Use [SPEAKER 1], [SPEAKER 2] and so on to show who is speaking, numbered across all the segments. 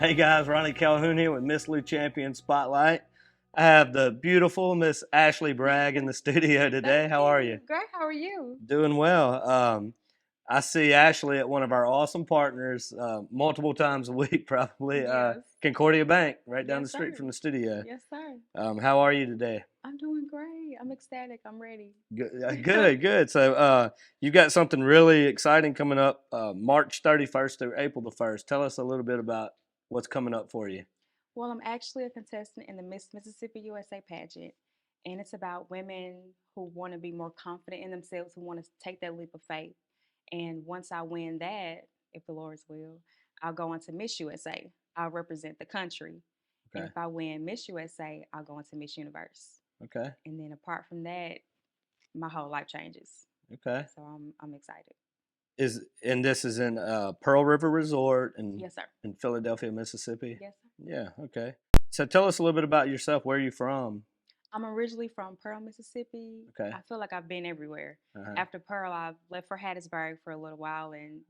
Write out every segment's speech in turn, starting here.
[SPEAKER 1] Hey guys, Ronnie Calhoun here with Miss Lou Champion Spotlight. I have the beautiful Miss Ashleigh Bragg in the studio today. How are you?
[SPEAKER 2] Great. How are you?
[SPEAKER 1] Doing well. I see Ashleigh at one of our awesome partners multiple times a week, probably.
[SPEAKER 2] Yes.
[SPEAKER 1] Concordia Bank, right down
[SPEAKER 2] Yes,
[SPEAKER 1] the street
[SPEAKER 2] sir.
[SPEAKER 1] from the studio.
[SPEAKER 2] Yes, sir.
[SPEAKER 1] How are you today?
[SPEAKER 2] I'm doing great. I'm ecstatic. I'm ready.
[SPEAKER 1] Good. So you've got something really exciting coming up March 31st through April the 1st. Tell us a little bit about what's coming up for you.
[SPEAKER 2] Well, I'm actually a contestant in the Miss Mississippi USA pageant, and it's about women who want to be more confident in themselves, who want to take that leap of faith. And once I win that, if the Lord's will, I'll go into Miss USA. I'll represent the country. And
[SPEAKER 1] Okay.
[SPEAKER 2] if I win Miss USA, I'll go into Miss Universe.
[SPEAKER 1] Okay.
[SPEAKER 2] And then apart from that, my whole life changes.
[SPEAKER 1] Okay.
[SPEAKER 2] So I'm excited.
[SPEAKER 1] This is in Pearl River Resort
[SPEAKER 2] Yes, sir.
[SPEAKER 1] in Philadelphia, Mississippi.
[SPEAKER 2] Yes, sir.
[SPEAKER 1] Yeah. Okay. So tell us a little bit about yourself. Where are you from?
[SPEAKER 2] I'm originally from Pearl, Mississippi.
[SPEAKER 1] Okay.
[SPEAKER 2] I feel like I've been everywhere.
[SPEAKER 1] Uh-huh.
[SPEAKER 2] After Pearl, I left for Hattiesburg for a little while and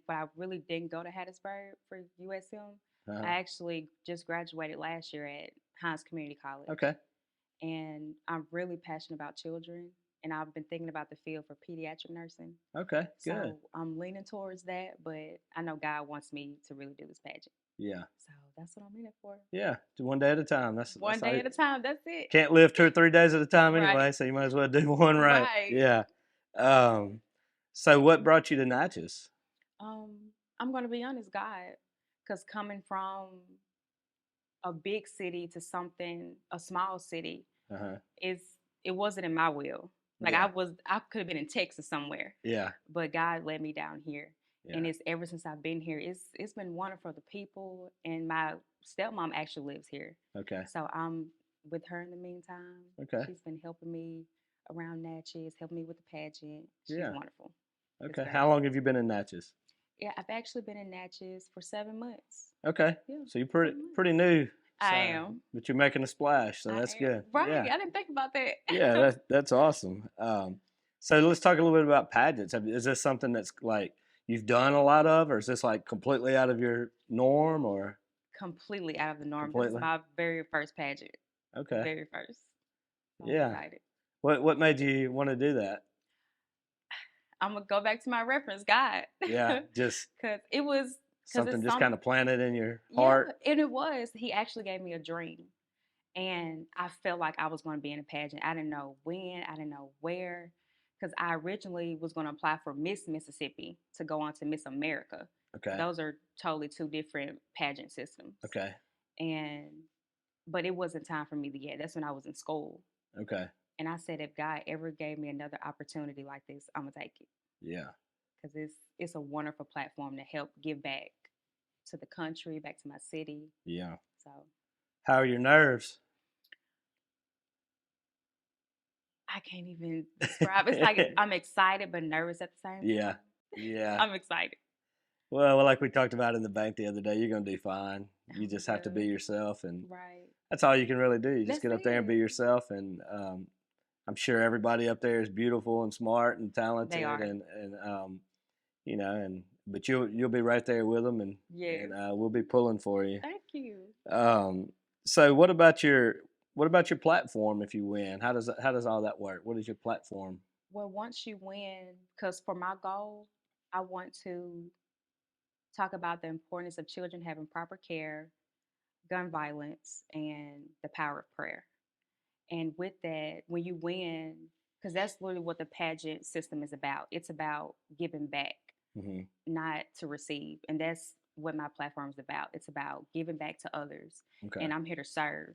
[SPEAKER 2] but I really didn't go to Hattiesburg for USM.
[SPEAKER 1] Uh-huh.
[SPEAKER 2] I actually just graduated last year at Hines Community College.
[SPEAKER 1] Okay.
[SPEAKER 2] And I'm really passionate about children, and I've been thinking about the field for pediatric nursing.
[SPEAKER 1] Okay. Good.
[SPEAKER 2] So I'm leaning towards that, but I know God wants me to really do this pageant.
[SPEAKER 1] Yeah.
[SPEAKER 2] So that's what I'm in it for.
[SPEAKER 1] Yeah. Do one day at a time. That's
[SPEAKER 2] One day at a time. That's it.
[SPEAKER 1] Can't live 2 or 3 days at a time
[SPEAKER 2] Right.
[SPEAKER 1] anyway, so you might as well do one right.
[SPEAKER 2] Right.
[SPEAKER 1] Yeah. So what brought you to Natchez?
[SPEAKER 2] I'm going to be honest, God, because coming from a big city to a small city,
[SPEAKER 1] Uh-huh.
[SPEAKER 2] it wasn't in my will. Like
[SPEAKER 1] Yeah.
[SPEAKER 2] I could have been in Texas somewhere.
[SPEAKER 1] Yeah.
[SPEAKER 2] But God led me down here.
[SPEAKER 1] Yeah.
[SPEAKER 2] And it's ever since I've been here, it's been wonderful. The people, and my stepmom actually lives here.
[SPEAKER 1] Okay.
[SPEAKER 2] So I'm with her in the meantime.
[SPEAKER 1] Okay.
[SPEAKER 2] She's been helping me around Natchez, helping me with the pageant. She's
[SPEAKER 1] Yeah.
[SPEAKER 2] wonderful.
[SPEAKER 1] Okay. How long have you been in Natchez?
[SPEAKER 2] Yeah, I've actually been in Natchez for 7 months.
[SPEAKER 1] Okay.
[SPEAKER 2] Yeah,
[SPEAKER 1] So you're pretty new.
[SPEAKER 2] I am.
[SPEAKER 1] But you're making a splash, so that's good.
[SPEAKER 2] Right.
[SPEAKER 1] Yeah.
[SPEAKER 2] I didn't think about that.
[SPEAKER 1] Yeah, that's awesome. So let's talk a little bit about pageants. Is this something that's like you've done a lot of, or is this like completely out of your norm, or?
[SPEAKER 2] Completely out of the norm.
[SPEAKER 1] Completely?
[SPEAKER 2] This is my very first pageant.
[SPEAKER 1] Okay.
[SPEAKER 2] Very first. I'm
[SPEAKER 1] Yeah.
[SPEAKER 2] excited.
[SPEAKER 1] What made you want to do that?
[SPEAKER 2] I'm gonna go back to my reference, God.
[SPEAKER 1] Yeah, just
[SPEAKER 2] because it was
[SPEAKER 1] something just kind of planted in your heart.
[SPEAKER 2] Yeah, and it was. He actually gave me a dream, and I felt like I was going to be in a pageant. I didn't know when, I didn't know where, because I originally was going to apply for Miss Mississippi to go on to Miss America.
[SPEAKER 1] Okay.
[SPEAKER 2] Those are totally two different pageant systems.
[SPEAKER 1] Okay.
[SPEAKER 2] But it wasn't time for me to yet. That's when I was in school.
[SPEAKER 1] Okay.
[SPEAKER 2] And I said, if God ever gave me another opportunity like this, I'm gonna take it.
[SPEAKER 1] Yeah.
[SPEAKER 2] Because it's a wonderful platform to help give back to the country, back to my city.
[SPEAKER 1] Yeah.
[SPEAKER 2] So.
[SPEAKER 1] How are your nerves?
[SPEAKER 2] I can't even describe. It's like I'm excited but nervous at the same time.
[SPEAKER 1] Yeah. Yeah.
[SPEAKER 2] I'm excited.
[SPEAKER 1] Well, like we talked about in the bank the other day, you're gonna do fine. You just have to be yourself, and
[SPEAKER 2] right.
[SPEAKER 1] That's all you can really do. You just
[SPEAKER 2] That's
[SPEAKER 1] get up there and be yourself, and I'm sure everybody up there is beautiful and smart and talented,
[SPEAKER 2] they are.
[SPEAKER 1] and but you'll be right there with them, and we'll be pulling for you.
[SPEAKER 2] Thank you.
[SPEAKER 1] So what about your platform if you win? How does all that work? What is your platform?
[SPEAKER 2] Well, once you win, because for my goal, I want to talk about the importance of children having proper care, gun violence, and the power of prayer. And with that, when you win, because that's literally what the pageant system is about. It's about giving back, not to receive. And that's what my platform is about. It's about giving back to others. Okay. And I'm here to serve,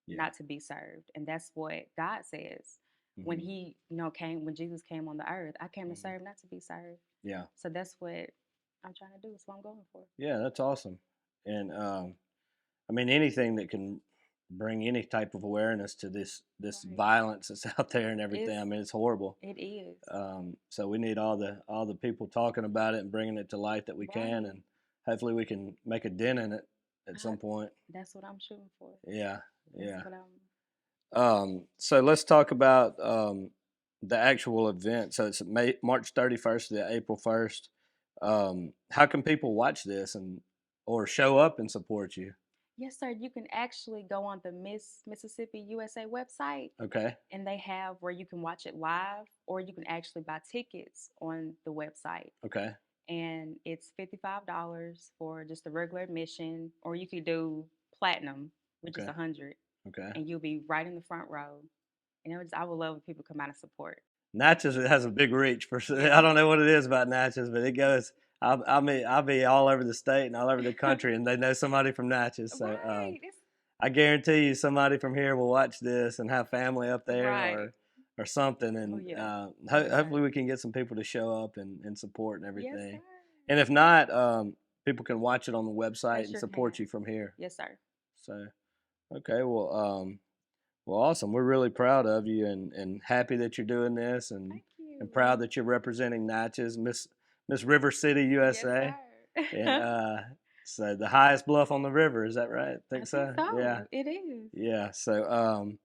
[SPEAKER 2] not to be served. And that's what God says. When he, when Jesus came on the earth, I came to serve, not to be served. Yeah. So that's what I'm trying to do. That's what I'm going for.
[SPEAKER 1] Yeah, that's awesome. And I mean, anything that can bring any type of awareness to this violence that's out there and everything. I mean, it's horrible.
[SPEAKER 2] It is.
[SPEAKER 1] So we need all the people talking about it and bringing it to light that we can, and hopefully we can make a dent in it at some point.
[SPEAKER 2] That's what I'm shooting for.
[SPEAKER 1] Yeah, so let's talk about the actual event. So it's March 31st to April 1st. How can people watch this, or show up and support you?
[SPEAKER 2] Yes, sir. You can actually go on the Miss Mississippi USA website,
[SPEAKER 1] Okay.
[SPEAKER 2] and they have where you can watch it live, or you can actually buy tickets on the website.
[SPEAKER 1] Okay.
[SPEAKER 2] And it's $55 for just the regular admission, or you could do platinum, which is
[SPEAKER 1] Okay.
[SPEAKER 2] 100,
[SPEAKER 1] Okay.
[SPEAKER 2] and you'll be right in the front row. And I would love if people come out and support.
[SPEAKER 1] Natchez has a big reach for. I don't know what it is about Natchez, but it goes. I'll be all over the state and all over the country, and they know somebody from Natchez. So
[SPEAKER 2] Right.
[SPEAKER 1] I guarantee you, somebody from here will watch this and have family up there
[SPEAKER 2] Right.
[SPEAKER 1] or something, and
[SPEAKER 2] Oh, yeah.
[SPEAKER 1] ho-
[SPEAKER 2] Yes, sir.
[SPEAKER 1] hopefully we can get some people to show up and support and
[SPEAKER 2] Yes,
[SPEAKER 1] everything.
[SPEAKER 2] sir.
[SPEAKER 1] And if not, people can watch it on the website
[SPEAKER 2] They
[SPEAKER 1] and
[SPEAKER 2] sure
[SPEAKER 1] support
[SPEAKER 2] can.
[SPEAKER 1] you from here.
[SPEAKER 2] Yes, sir.
[SPEAKER 1] So okay, well, awesome. We're really proud of you and happy that you're doing this and
[SPEAKER 2] Thank you.
[SPEAKER 1] proud that you're representing Natchez, Miss River City, USA.
[SPEAKER 2] Yes, sir.
[SPEAKER 1] And so the highest bluff on the river, is that right? Think so? Yeah.
[SPEAKER 2] It is.
[SPEAKER 1] Yeah. So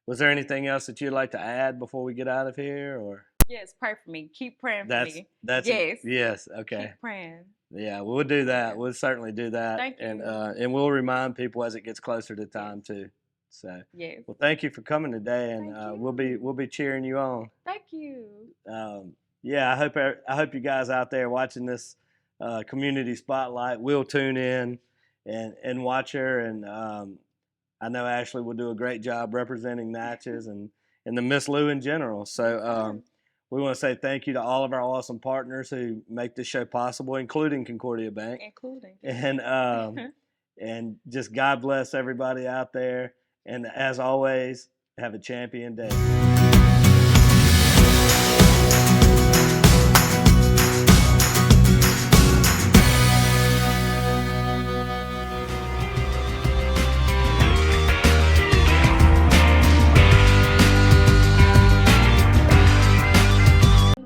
[SPEAKER 1] was there anything else that you'd like to add before we get out of here, or
[SPEAKER 2] Yes, pray for me. Keep praying for
[SPEAKER 1] that's
[SPEAKER 2] me.
[SPEAKER 1] yes.
[SPEAKER 2] Yes.
[SPEAKER 1] Okay.
[SPEAKER 2] Keep praying.
[SPEAKER 1] Yeah, we'll do that.
[SPEAKER 2] Okay.
[SPEAKER 1] We'll certainly do that.
[SPEAKER 2] Thank you.
[SPEAKER 1] And we'll remind people as it gets closer to time too. So
[SPEAKER 2] Yes.
[SPEAKER 1] well, thank you for coming today, and
[SPEAKER 2] Thank
[SPEAKER 1] we'll be cheering you on.
[SPEAKER 2] Thank you.
[SPEAKER 1] Yeah, I hope you guys out there watching this community spotlight will tune in and watch her. And I know Ashleigh will do a great job representing Natchez and the Miss Lou in general. So we want to say thank you to all of our awesome partners who make this show possible, including Concordia Bank. And just God bless everybody out there. And as always, have a champion day.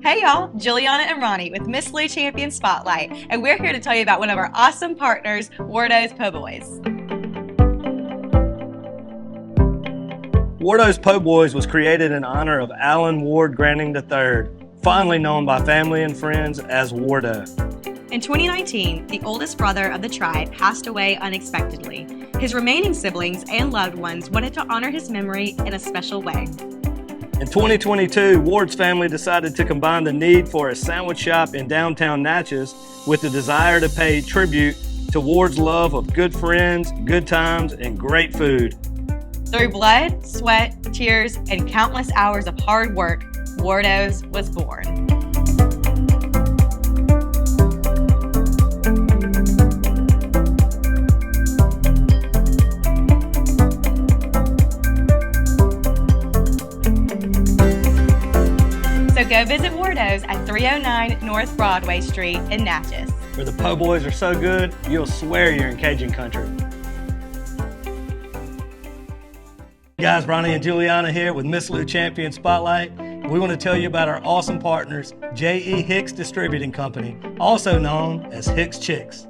[SPEAKER 3] Hey y'all, Juliana and Ronnie with Miss Lou Champion Spotlight, and we're here to tell you about one of our awesome partners, Wardo's Poboys.
[SPEAKER 1] Wardo's Poboys was created in honor of Alan Ward Granning III, fondly known by family and friends as Wardo.
[SPEAKER 3] In 2019, the oldest brother of the tribe passed away unexpectedly. His remaining siblings and loved ones wanted to honor his memory in a special way.
[SPEAKER 1] In 2022, Ward's family decided to combine the need for a sandwich shop in downtown Natchez with the desire to pay tribute to Ward's love of good friends, good times, and great food.
[SPEAKER 3] Through blood, sweat, tears, and countless hours of hard work, Wardo's was born. So go visit Wardo's at 309 North Broadway Street in Natchez.
[SPEAKER 1] Where the Poboys are so good, you'll swear you're in Cajun country. Hey guys, Ronnie and Juliana here with Miss Lou Champion Spotlight. We want to tell you about our awesome partners, J.E. Hicks Distributing Company, also known as Hicks Chicks.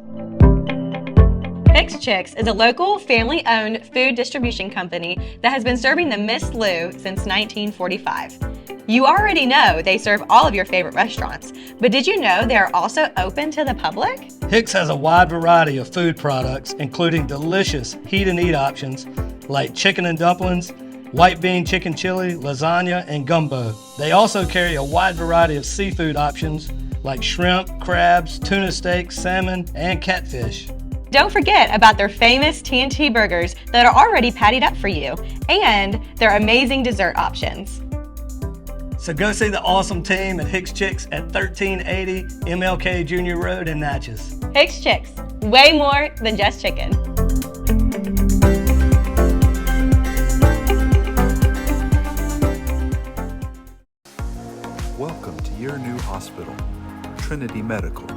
[SPEAKER 3] Hicks Chicks is a local, family-owned food distribution company that has been serving the Miss Lou since 1945. You already know they serve all of your favorite restaurants, but did you know they are also open to the public?
[SPEAKER 1] Hicks has a wide variety of food products, including delicious heat and eat options like chicken and dumplings, white bean chicken chili, lasagna, and gumbo. They also carry a wide variety of seafood options like shrimp, crabs, tuna steak, salmon, and catfish.
[SPEAKER 3] Don't forget about their famous TNT burgers that are already pattied up for you, and their amazing dessert options.
[SPEAKER 1] So go see the awesome team at Hicks Chicks at 1380 MLK Jr. Road in Natchez.
[SPEAKER 3] Hicks Chicks, way more than just chicken.
[SPEAKER 4] Welcome to your new hospital, Trinity Medical.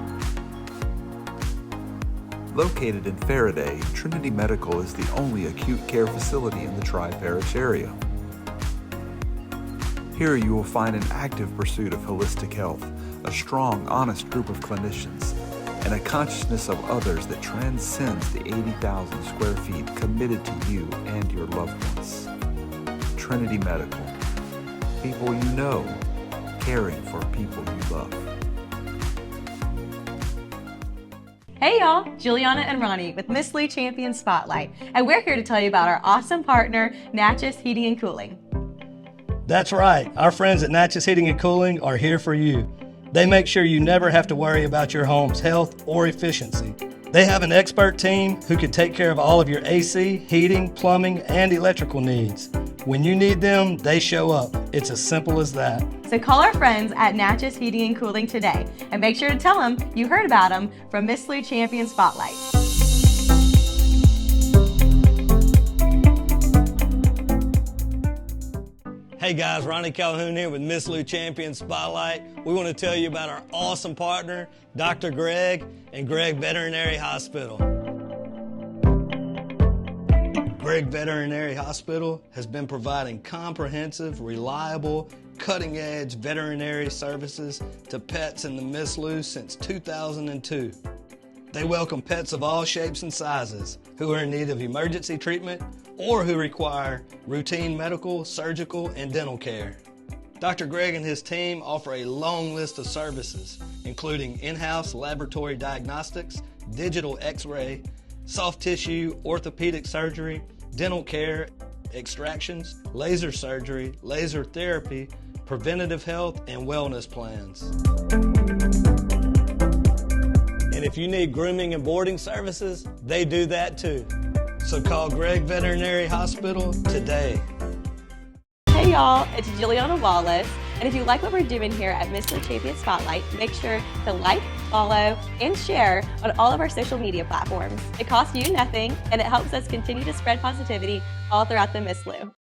[SPEAKER 4] Located in Faraday, Trinity Medical is the only acute care facility in the Tri-Parish area. Here you will find an active pursuit of holistic health, a strong, honest group of clinicians, and a consciousness of others that transcends the 80,000 square feet committed to you and your loved ones. Trinity Medical. People you know, caring for people you love.
[SPEAKER 3] Hey y'all, Juliana and Ronnie with Miss Lou Champion Spotlight, and we're here to tell you about our awesome partner, Natchez Heating and Cooling.
[SPEAKER 1] That's right. Our friends at Natchez Heating and Cooling are here for you. They make sure you never have to worry about your home's health or efficiency. They have an expert team who can take care of all of your AC, heating, plumbing, and electrical needs. When you need them, they show up. It's as simple as that.
[SPEAKER 3] So call our friends at Natchez Heating and Cooling today, and make sure to tell them you heard about them from Miss Lou Champion Spotlight.
[SPEAKER 1] Hey guys, Ronnie Calhoun here with Miss Lou Champion Spotlight. We want to tell you about our awesome partner, Dr. Gregg and Gregg Veterinary Hospital. Gregg Veterinary Hospital has been providing comprehensive, reliable, cutting-edge veterinary services to pets in the Miss Lou since 2002. They welcome pets of all shapes and sizes who are in need of emergency treatment or who require routine medical, surgical, and dental care. Dr. Gregg and his team offer a long list of services, including in-house laboratory diagnostics, digital x-ray, soft tissue, orthopedic surgery, dental care, extractions, laser surgery, laser therapy, preventative health, and wellness plans. And if you need grooming and boarding services, they do that too. So call Gregg Veterinary Hospital today.
[SPEAKER 3] Hey y'all, it's Juliana Wallace, and if you like what we're doing here at Miss Lou Champion Spotlight, make sure to like, follow, and share on all of our social media platforms. It costs you nothing, and it helps us continue to spread positivity all throughout the Miss Lou.